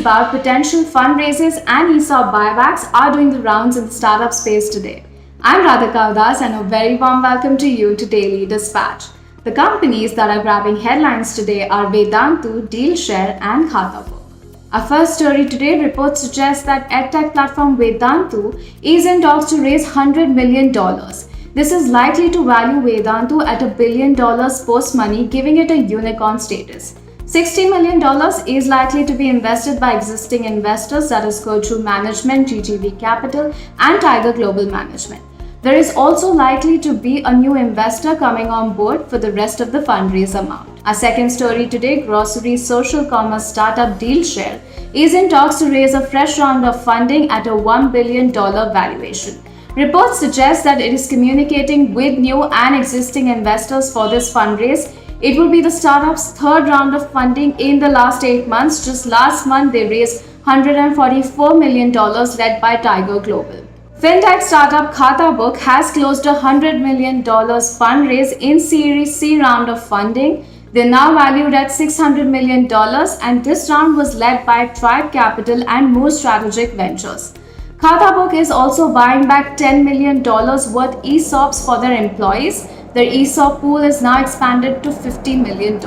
about potential fundraisers and ESOP buybacks are doing the rounds in the startup space today. I'm Radhika Udas and a very warm welcome to you to Daily Dispatch. The companies that are grabbing headlines today are Vedantu, DealShare, and Khatabook. Our first story today reports suggest that edtech platform Vedantu is in talks to raise $100 million. This is likely to value Vedantu at $1 billion post-money, giving it a unicorn status. $60 million is likely to be invested by existing investors, that is Kochu Management, GGV Capital, and Tiger Global Management. There is also likely to be a new investor coming on board for the rest of the fundraise amount. Our second story today, grocery social commerce startup DealShare is in talks to raise a fresh round of funding at a $1 billion valuation. Reports suggest that it is communicating with new and existing investors for this fundraise. It will be the startup's third round of funding in the last 8 months. Just last month, they raised $144 million led by Tiger Global. Fintech startup Khatabook has closed a $100 million fundraise in Series C round of funding. They're now valued at $600 million, and this round was led by Tribe Capital and Moore Strategic Ventures. Khatabook is also buying back $10 million worth ESOPs for their employees. Their ESOP pool is now expanded to $50 million.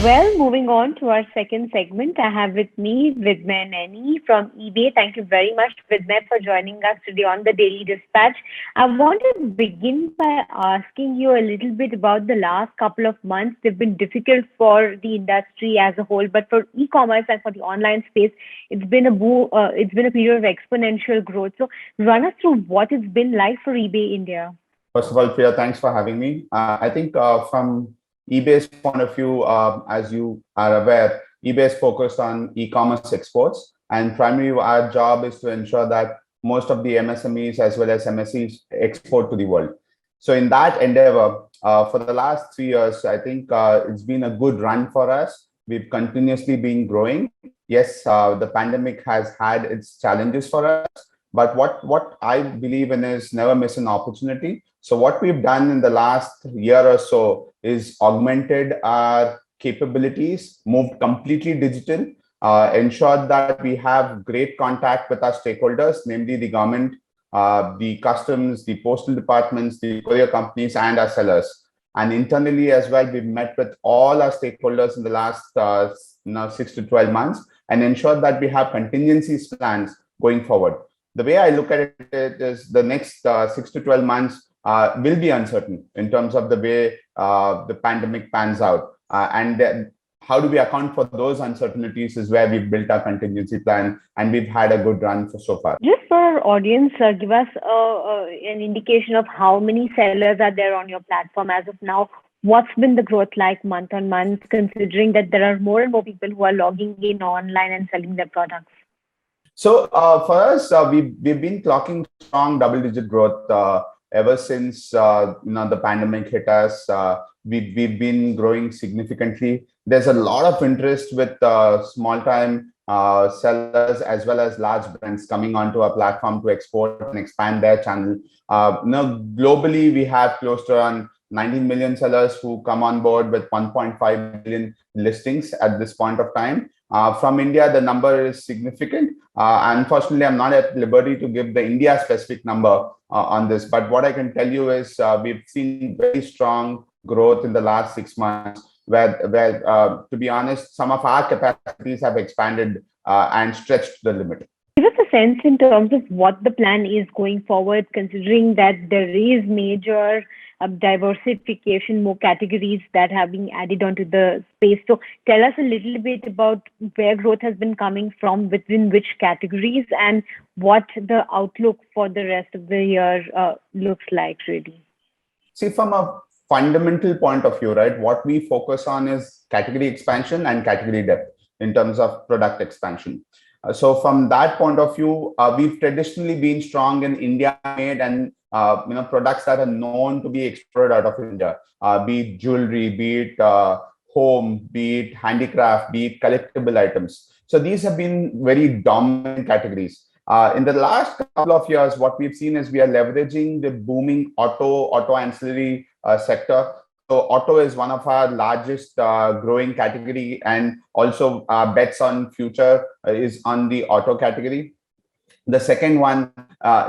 Well, moving on to our second segment, I have with me Vidmay Naini from eBay. Thank you very much, Vidmay, for joining us today on the Daily Dispatch. I want to begin by asking you a little bit about the last couple of months. They've been difficult for the industry as a whole, but for e-commerce and for the online space, it's been a period of exponential growth. So, run us through what it's been like for eBay India. First of all, Priya, thanks for having me. I think from eBay's point of view, as you are aware, eBay is focused on e-commerce exports, and primarily our job is to ensure that most of the MSMEs as well as MSEs export to the world. So in that endeavor, for the last 3 years, I think it's been a good run for us. We've continuously been growing. Yes, the pandemic has had its challenges for us, but what I believe in is never miss an opportunity. So what we've done in the last year or so is augmented our capabilities, moved completely digital, ensured that we have great contact with our stakeholders, namely the government, the customs, the postal departments, the courier companies, and our sellers. And internally as well, we've met with all our stakeholders in the last 6 to 12 months and ensured that we have contingency plans going forward. The way I look at it is the next 6 to 12 months will be uncertain in terms of the way the pandemic pans out. And then how do we account for those uncertainties is where we've built our contingency plan, and we've had a good run for so far. Just for our audience, give us an indication of how many sellers are there on your platform as of now. What's been the growth like month on month, considering that there are more and more people who are logging in online and selling their products? So for us, we've been clocking strong double-digit growth ever since the pandemic hit us. We've been growing significantly. There's a lot of interest with small-time sellers as well as large brands coming onto our platform to export and expand their channel. Globally, we have close to around 19 million sellers who come on board with 1.5 million listings at this point of time. From India, the number is significant. Unfortunately, I'm not at liberty to give the India-specific number on this, but what I can tell you is we've seen very strong growth in the last 6 months, where to be honest, some of our capacities have expanded and stretched to the limit. Give us a sense in terms of what the plan is going forward, considering that there is major diversification, more categories that have been added onto the space. So tell us a little bit about where growth has been coming from, within which categories, and what the outlook for the rest of the year looks like, really. See, from a fundamental point of view, right, what we focus on is category expansion and category depth in terms of product expansion. So from that point of view, we've traditionally been strong in India-made and products that are known to be exported out of India, be it jewelry, be it home, be it handicraft, be it collectible items. So these have been very dominant categories. In the last couple of years, what we've seen is we are leveraging the booming auto ancillary sector So auto is one of our largest growing category, and also bets on future is on the auto category. The second one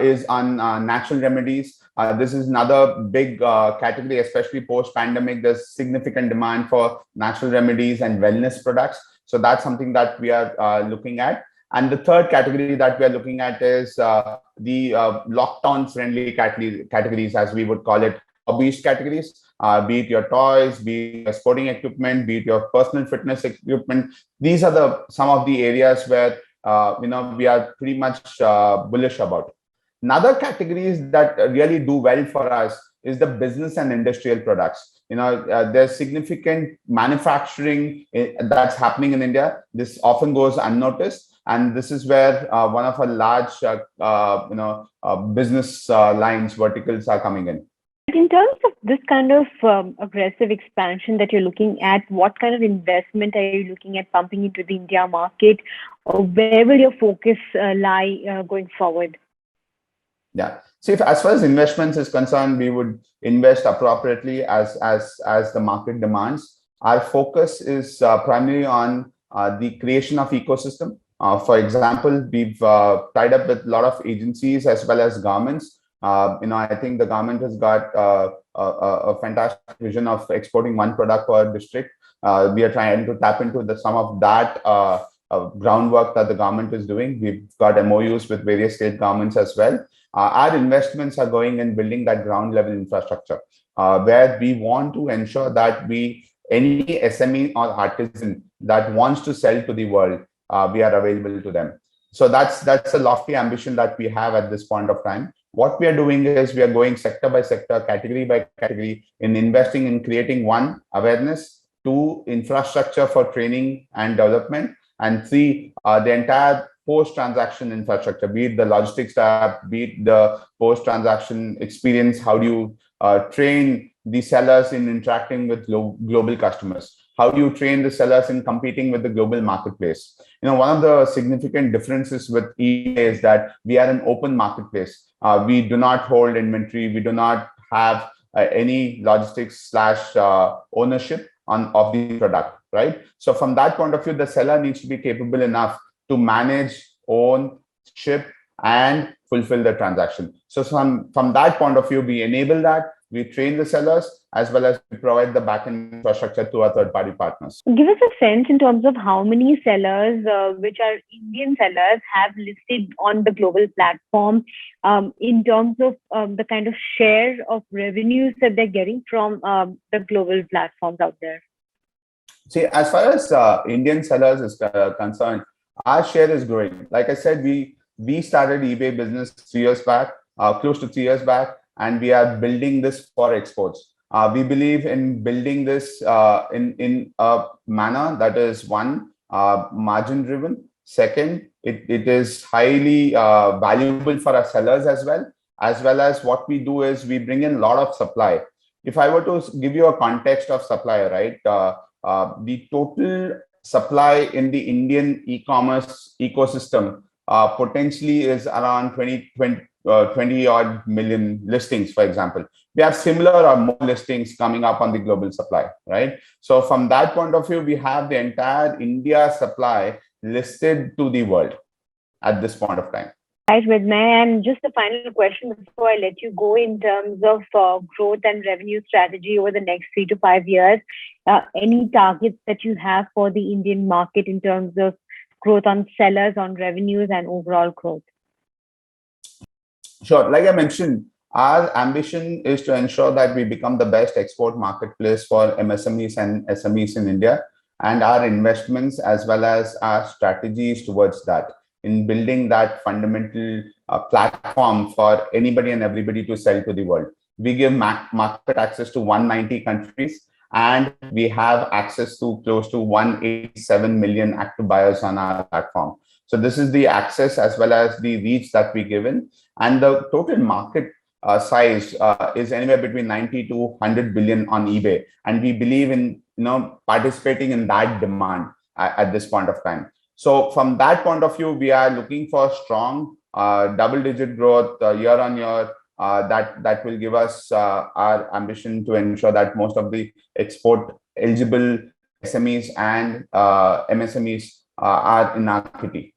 is on natural remedies. This is another big category, especially post-pandemic. There's significant demand for natural remedies and wellness products. So that's something that we are looking at. And the third category that we are looking at is the lockdown-friendly categories, as we would call it, hobbyist categories. Be it your toys, be it your sporting equipment, be it your personal fitness equipment. These are some of the areas where we are pretty much bullish about. Another categories that really do well for us is the business and industrial products. There's significant manufacturing that's happening in India. This often goes unnoticed, and this is where one of our large business lines verticals are coming in. In terms of this kind of aggressive expansion that you're looking at, what kind of investment are you looking at pumping into the India market? Or where will your focus lie going forward? Yeah. See, as far as investments is concerned, we would invest appropriately as the market demands. Our focus is primarily on the creation of ecosystem. For example, we've tied up with a lot of agencies as well as governments. I think the government has got a fantastic vision of exporting one product per district. We are trying to tap into some of that groundwork that the government is doing. We've got MOUs with various state governments as well. Our investments are going in building that ground level infrastructure, where we want to ensure that any SME or artisan that wants to sell to the world, we are available to them. So that's a lofty ambition that we have at this point of time. What we are doing is we are going sector by sector, category by category, in investing in creating one, awareness, two, infrastructure for training and development, and three, the entire post-transaction infrastructure, be it the logistics tab, be it the post-transaction experience. How do you train the sellers in interacting with global customers? How do you train the sellers in competing with the global marketplace? One of the significant differences with eBay is that we are an open marketplace. We do not hold inventory. We do not have any logistics / ownership of the product, right? So from that point of view, the seller needs to be capable enough to manage, own, ship, and fulfill the transaction. So from that point of view, we enable that. We train the sellers as well as we provide the backend infrastructure to our third-party partners. Give us a sense in terms of how many sellers, which are Indian sellers, have listed on the global platform, in terms of the kind of share of revenues that they're getting from the global platforms out there. See, as far as Indian sellers is concerned, our share is growing. Like I said, we started eBay business 3 years back, close to 3 years back, and we are building this for exports. We believe in building this in a manner that is, one, margin driven. Second, it is highly valuable for our sellers as well as what we do is we bring in a lot of supply. If I were to give you a context of supply, right, the total supply in the Indian e-commerce ecosystem potentially is around 20 odd million listings, for example. We have similar or more listings coming up on the global supply, right? So from that point of view, we have the entire India supply listed to the world at this point of time. Right, Vidmay. And just a final question before I let you go, in terms of growth and revenue strategy over the next 3 to 5 years, any targets that you have for the Indian market in terms of growth on sellers, on revenues, and overall growth? Sure. Like I mentioned, our ambition is to ensure that we become the best export marketplace for MSMEs and SMEs in India, and our investments as well as our strategies towards that, in building that fundamental platform for anybody and everybody to sell to the world. We give market access to 190 countries, and we have access to close to 187 million active buyers on our platform. So this is the access as well as the reach that we give in. And the total market size is anywhere between 90 to 100 billion on eBay. And we believe in participating in that demand at this point of time. So from that point of view, we are looking for strong double-digit growth year on year that will give us our ambition to ensure that most of the export eligible SMEs and MSMEs are in our kitty.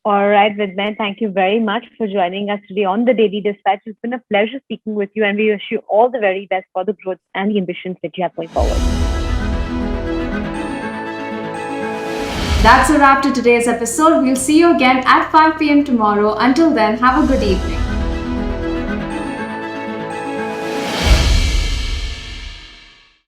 All right, Vidmay, thank you very much for joining us today on the Daily Dispatch. It's been a pleasure speaking with you, and we wish you all the very best for the growth and the ambitions that you have going forward. That's a wrap to today's episode. We'll see you again at 5 p.m. tomorrow. Until then, have a good evening.